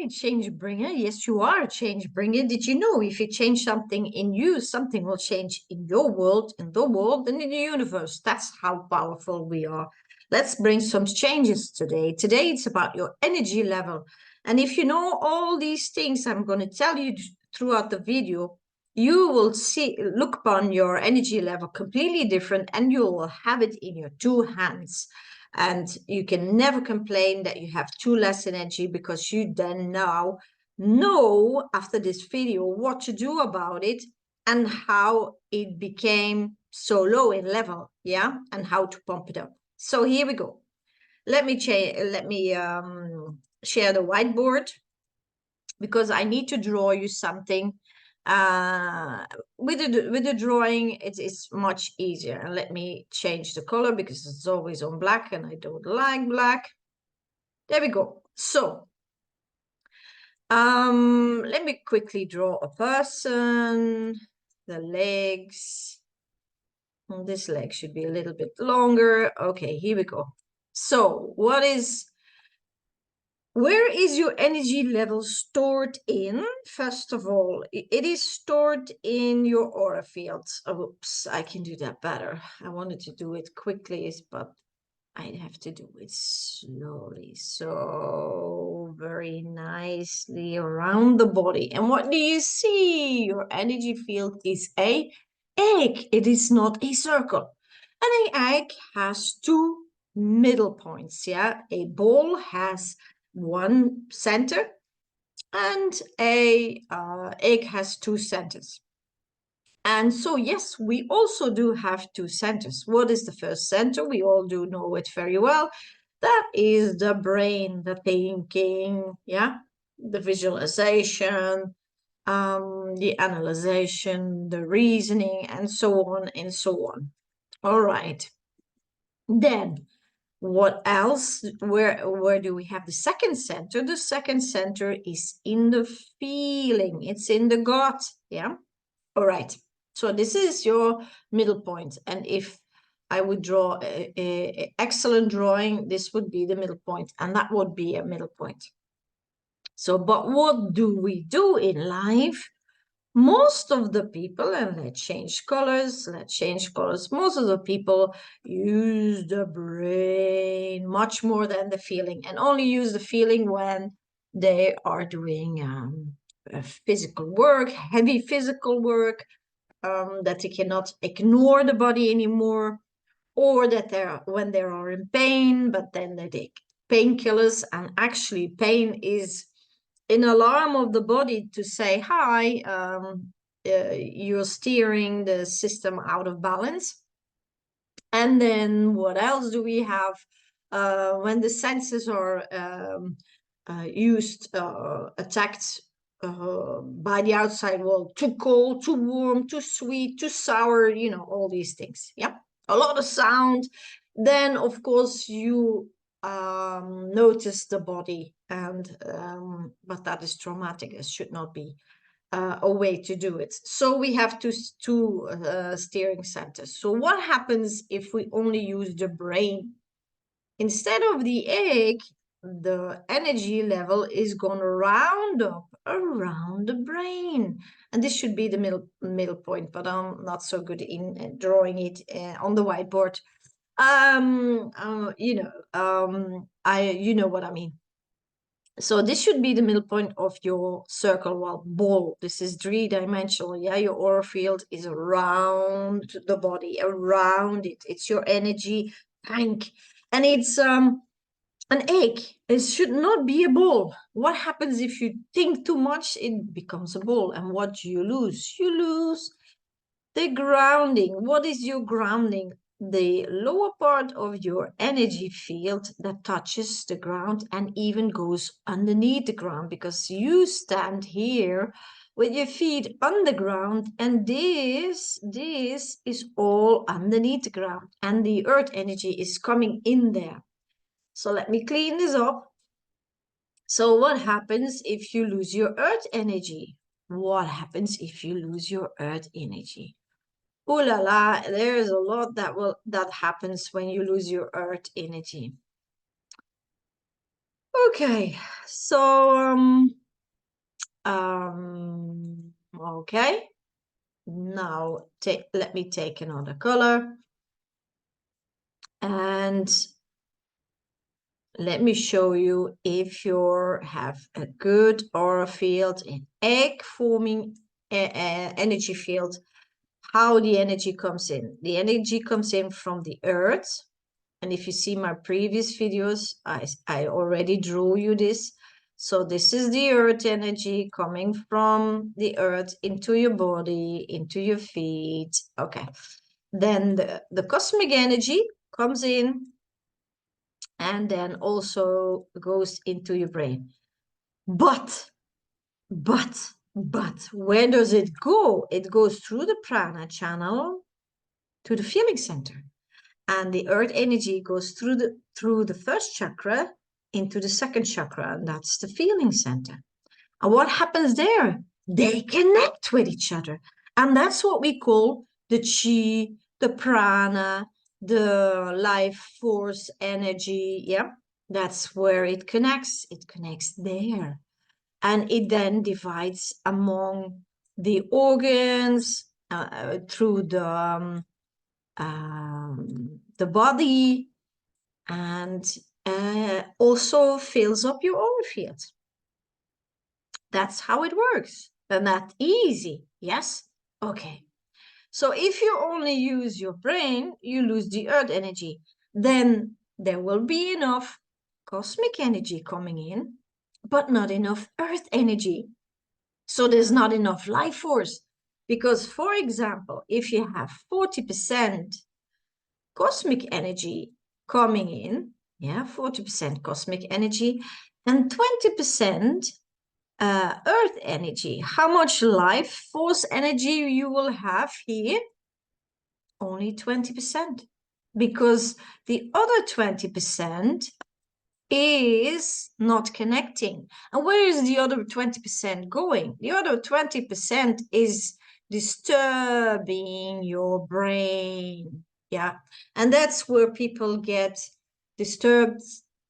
Hi, change bringer. Yes, you are a change bringer. Did you know if you change something in you, something will change in your world, in the world, and in the universe? That's how powerful we are. Let's bring some changes today. Today it's about your energy level. And if you know all these things I'm going to tell you throughout the video, you will look upon your energy level completely different, and you will have it in your two hands. And you can never complain that you have too less energy, because you then now know after this video what to do about it and how it became so low in level, yeah, and how to pump it up. So here we go. Let me share the whiteboard, because I need to draw you something. With the drawing, it is much easier. And let me change the color, because it's always on black and I don't like black. There we go. So let me quickly draw a person, the legs. This leg should be a little bit longer. Okay, here we go. So where is your energy level stored in? First of all, it is stored in your aura field. Oops, I can do that better. I wanted to do it quickly, but I'd have to do it slowly. So very nicely around the body. And what do you see? Your energy field is a egg. It is not a circle. And an egg has two middle points, yeah? A ball has one center, and a egg has two centers. And so, yes, we also do have two centers. What is the first center? We all do know it very well. That is the brain, the thinking, yeah, the visualization, the analyzation, the reasoning, and so on and so on. All right. Then, what else? Where do we have the second center? The second center is in the feeling. It's in the gut, yeah? All right. So this is your middle point. And if I would draw a excellent drawing, this would be the middle point, and that would be a middle point. So, but what do we do in life? Most of the people, and let's change colors, most of the people use the brain much more than the feeling, and only use the feeling when they are doing physical work, heavy physical work, that they cannot ignore the body anymore, or that when they are in pain, but then they take painkillers. And actually pain is an alarm of the body to say, hi, you're steering the system out of balance. And then what else do we have? When the senses are attacked by the outside world, too cold, too warm, too sweet, too sour, all these things. Yeah, a lot of sound. Then, of course, you notice the body, and but that is traumatic. It should not be a way to do it. So we have two steering centers. So what happens if we only use the brain? Instead of the egg, the energy level is going to round up around the brain. And this should be the middle point, but I'm not so good in drawing it on the whiteboard. You know what I mean. So this should be the middle point of your circle, well, ball. This is three-dimensional. Yeah, your aura field is around the body, around it. It's your energy tank. And it's an egg. It should not be a ball. What happens if you think too much? It becomes a ball. And what do you lose? You lose the grounding. What is your grounding? The lower part of your energy field that touches the ground and even goes underneath the ground, because you stand here with your feet on the ground, and this is all underneath the ground, and the earth energy is coming in there. So let me clean this up. So what happens if you lose your earth energy? What happens if you lose your earth energy? Ooh la la, there's a lot that happens when you lose your earth energy. Okay, So, okay. Now let me take another color and let me show you if you have a good aura field, an egg forming energy field, how the energy comes in. The energy comes in from the earth. And if you see my previous videos, I already drew you this. So this is the earth energy coming from the earth into your body, into your feet. Okay. Then the cosmic energy comes in and then also goes into your brain. But, where does it go? It goes through the prana channel to the feeling center. And the earth energy goes through the first chakra into the second chakra, and that's the feeling center. And what happens there? They connect with each other. And that's what we call the chi, the prana, the life force energy. Yeah, that's where it connects. It connects there. And it then divides among the organs through the body, and also fills up your aura field. That's how it works. And that easy, yes? Okay. So if you only use your brain, you lose the earth energy. Then there will be enough cosmic energy coming in, but not enough earth energy. So there's not enough life force. Because, for example, if you have 40% cosmic energy coming in, yeah, 40% cosmic energy, and 20% earth energy. How much life force energy you will have here? Only 20%. Because the other 20% is not connecting. And where is the other 20% going? The other 20% is disturbing your brain. Yeah. And that's where people get disturbed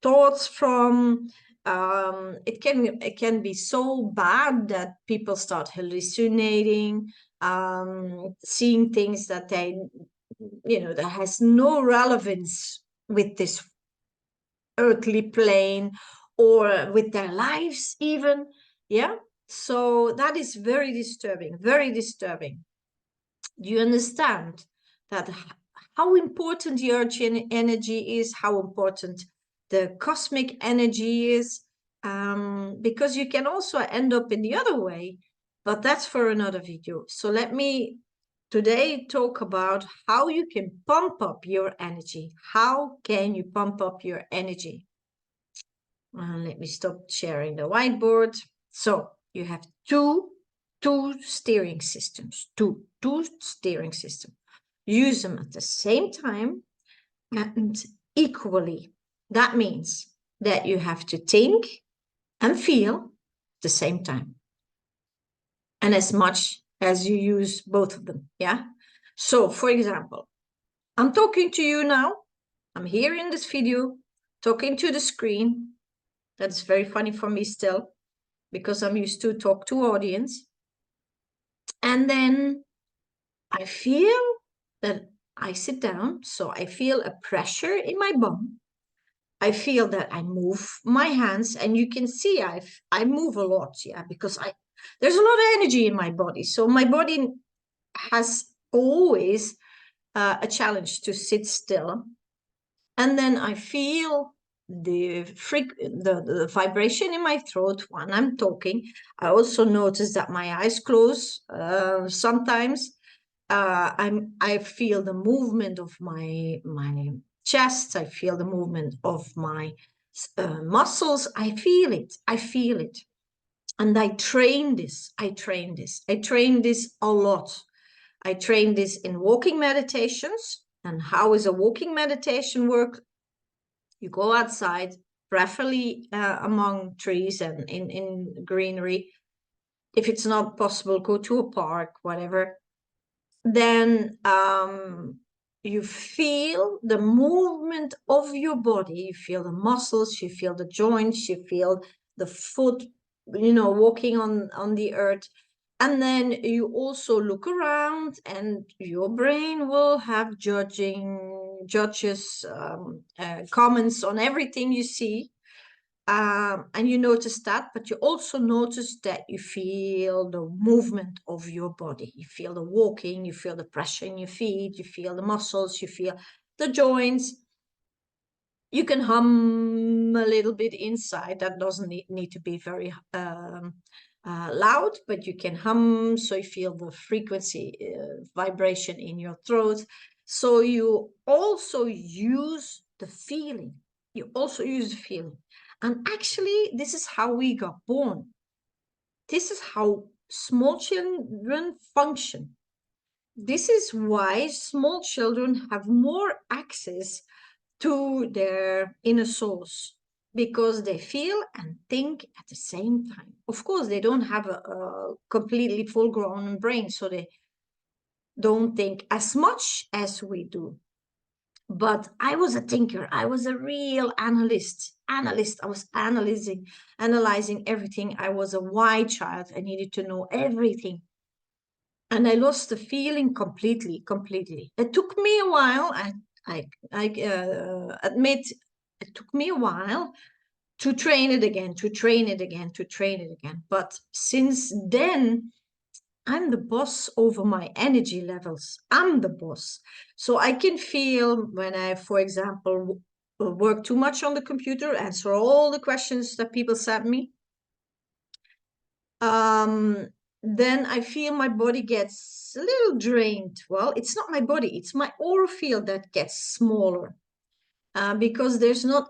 thoughts from. It can be so bad that people start hallucinating, seeing things that that has no relevance with this earthly plane or with their lives even. Yeah. So that is very disturbing, very disturbing. Do you understand that how important the earth energy is, how important the cosmic energy is? Because you can also end up in the other way, but that's for another video. So let me today talk about how you can pump up your energy. How can you pump up your energy? Let me stop sharing the whiteboard. So you have two steering systems, two steering systems. Use them at the same time and equally. That means that you have to think and feel at the same time. And as much as you use both of them, yeah? So, for example, I'm talking to you now. I'm here in this video, talking to the screen. That's very funny for me still, because I'm used to talk to audience. And then I feel that I sit down, so I feel a pressure in my bum. I feel that I move my hands, and you can see I move a lot, yeah, because there's a lot of energy in my body. So my body has always a challenge to sit still. And then I feel the vibration in my throat when I'm talking. I also notice that my eyes close sometimes. I feel the movement of my chest. I feel the movement of my muscles. I feel it. I feel it. And I train this. I train this a lot. I train this in walking meditations. And how is a walking meditation work? You go outside, preferably among trees and in greenery. If it's not possible, go to a park, whatever. Then you feel the movement of your body. You feel the muscles, you feel the joints, you feel the foot, walking on the earth. And then you also look around, and your brain will have judges, comments on everything you see. And you notice that, but you also notice that you feel the movement of your body. You feel the walking, you feel the pressure in your feet, you feel the muscles, you feel the joints. You can hum a little bit inside. That doesn't need to be very loud, but you can hum, so you feel the frequency, vibration in your throat. So you also use the feeling. You also use the feeling. And actually, this is how we got born. This is how small children function. This is why small children have more access to their inner souls, because they feel and think at the same time. Of course, they don't have a completely full-grown brain, so they don't think as much as we do. But I was a thinker. I was a real analyst. I was analyzing everything. I was a why child. I needed to know everything. And I lost the feeling completely. It took me a while. I admit it took me a while to train it again. But since then, I'm the boss over my energy levels. I'm the boss. So I can feel when I, for example, work too much on the computer, answer all the questions that people send me. Then I feel my body gets a little drained. Well, it's not my body, it's my aura field that gets smaller, because there's not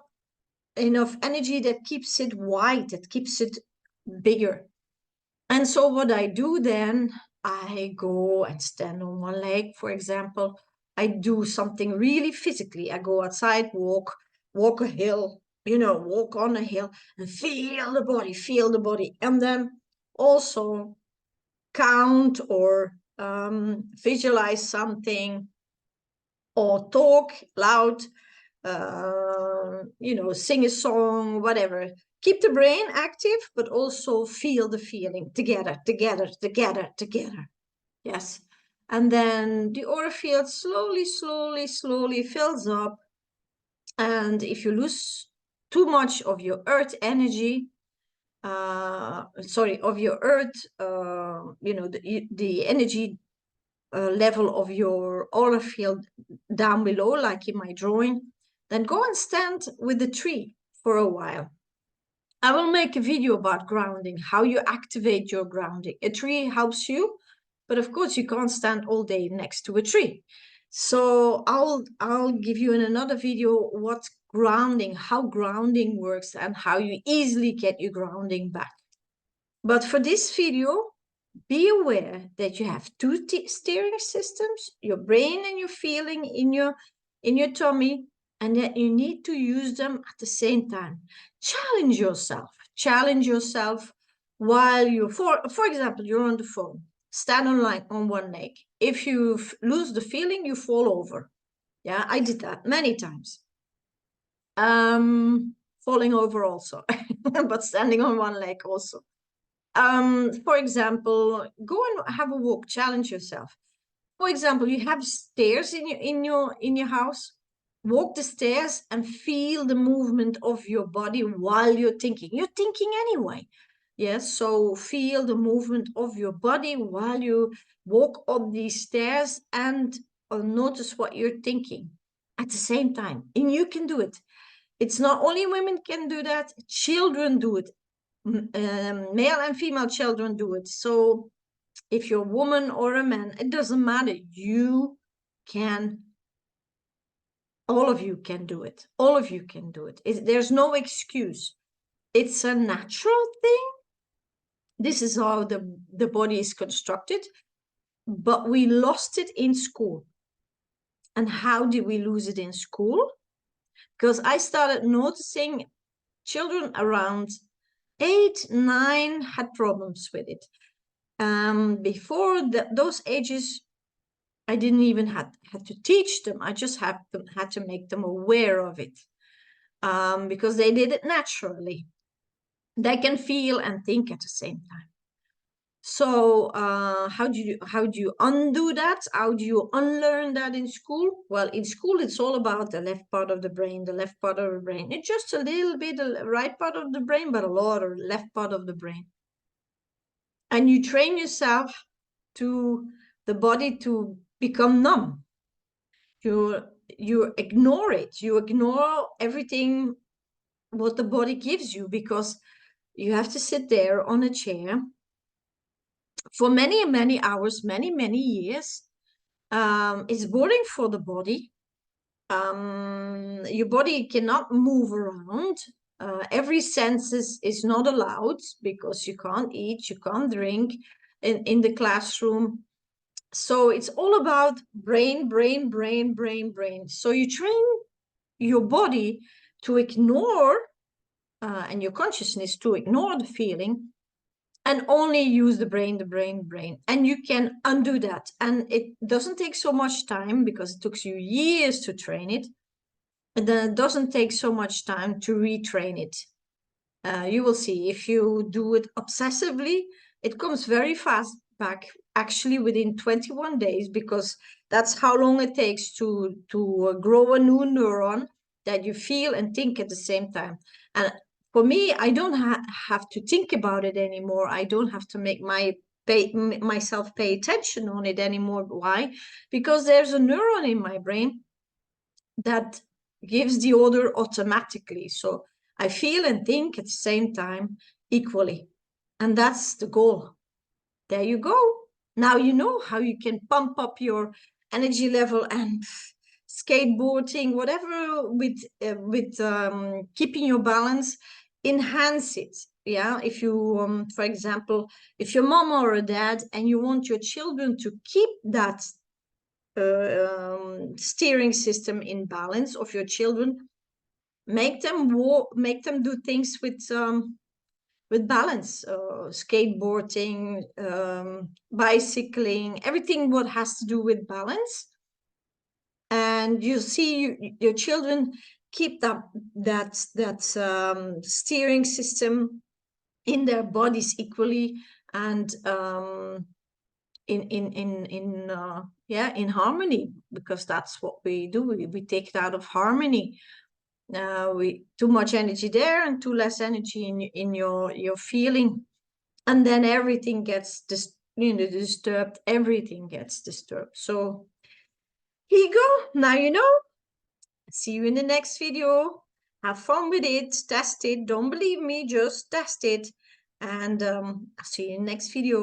enough energy that keeps it wide, that keeps it bigger. And so what I do then, I go and stand on one leg, for example. I do something really physically. I go outside, walk a hill, walk on a hill and feel the body. And then also count or visualize something or talk loud, sing a song, whatever. Keep the brain active, but also feel the feeling together. Yes. And then the aura field slowly fills up. And if you lose too much of your earth energy, of your earth, the energy level of your aura field down below, like in my drawing, then go and stand with the tree for a while. I will make a video about grounding, how you activate your grounding. A tree helps you, but of course you can't stand all day next to a tree. So I'll give you in another video what grounding, how grounding works, and how you easily get your grounding back. But for this video, be aware that you have two steering systems, your brain and your feeling in your tummy, and that you need to use them at the same time. Challenge yourself while you, for example, you're on the phone, stand on one leg. If you lose the feeling, you fall over. Yeah, I did that many times. Falling over also, but standing on one leg also. For example, go and have a walk, challenge yourself. For example, you have stairs in your house. Walk the stairs and feel the movement of your body while you're thinking. You're thinking anyway. Yes, so feel the movement of your body while you walk up these stairs, and notice what you're thinking at the same time. And you can do it. It's not only women can do that, children do it. Male and female children do it. So if you're a woman or a man, it doesn't matter. All of you can do it. All of you can do it. There's no excuse. It's a natural thing. This is how the body is constructed, but we lost it in school. And how did we lose it in school? Because I started noticing children around 8, 9 had problems with it. Before those ages, I didn't even had to teach them. I just had to make them aware of it, because they did it naturally. They can feel and think at the same time. So how do you undo that? How do you unlearn that in school? Well, in school it's all about the left part of the brain, the left part of the brain. It's just a little bit the right part of the brain, but a lot of left part of the brain. And you train yourself to the body to become numb. You ignore it. You ignore everything what the body gives you, because you have to sit there on a chair for many, many hours, many, many years. It's boring for the body. Your body cannot move around. Every senses is not allowed, because you can't eat, you can't drink in the classroom. So it's all about brain, brain, brain, brain, brain. So you train your body to ignore and your consciousness to ignore the feeling and only use the brain, the brain, brain. And you can undo that. And it doesn't take so much time, because it took you years to train it. And then it doesn't take so much time to retrain it. You will see, if you do it obsessively, it comes very fast back, actually within 21 days, because that's how long it takes to grow a new neuron that you feel and think at the same time. And for me, I don't have to think about it anymore. I don't have to make myself pay attention on it anymore. Why? Because there's a neuron in my brain that gives the order automatically. So I feel and think at the same time equally. And that's the goal. There you go. Now you know how you can pump up your energy level, and skateboarding, whatever, with keeping your balance, enhance it. Yeah, if you, for example, if your mom or a dad and you want your children to keep that steering system in balance of your children, make them do things with balance, skateboarding, bicycling, everything what has to do with balance. And you see your children keep that steering system in their bodies equally, and in harmony, because that's what we do. We take it out of harmony. We too much energy there and too less energy in your feeling, and then everything gets disturbed. Everything gets disturbed. So here you go. Now you know. See you in the next video. Have fun with it. Test it. Don't believe me, just test it. And I'll see you in the next video.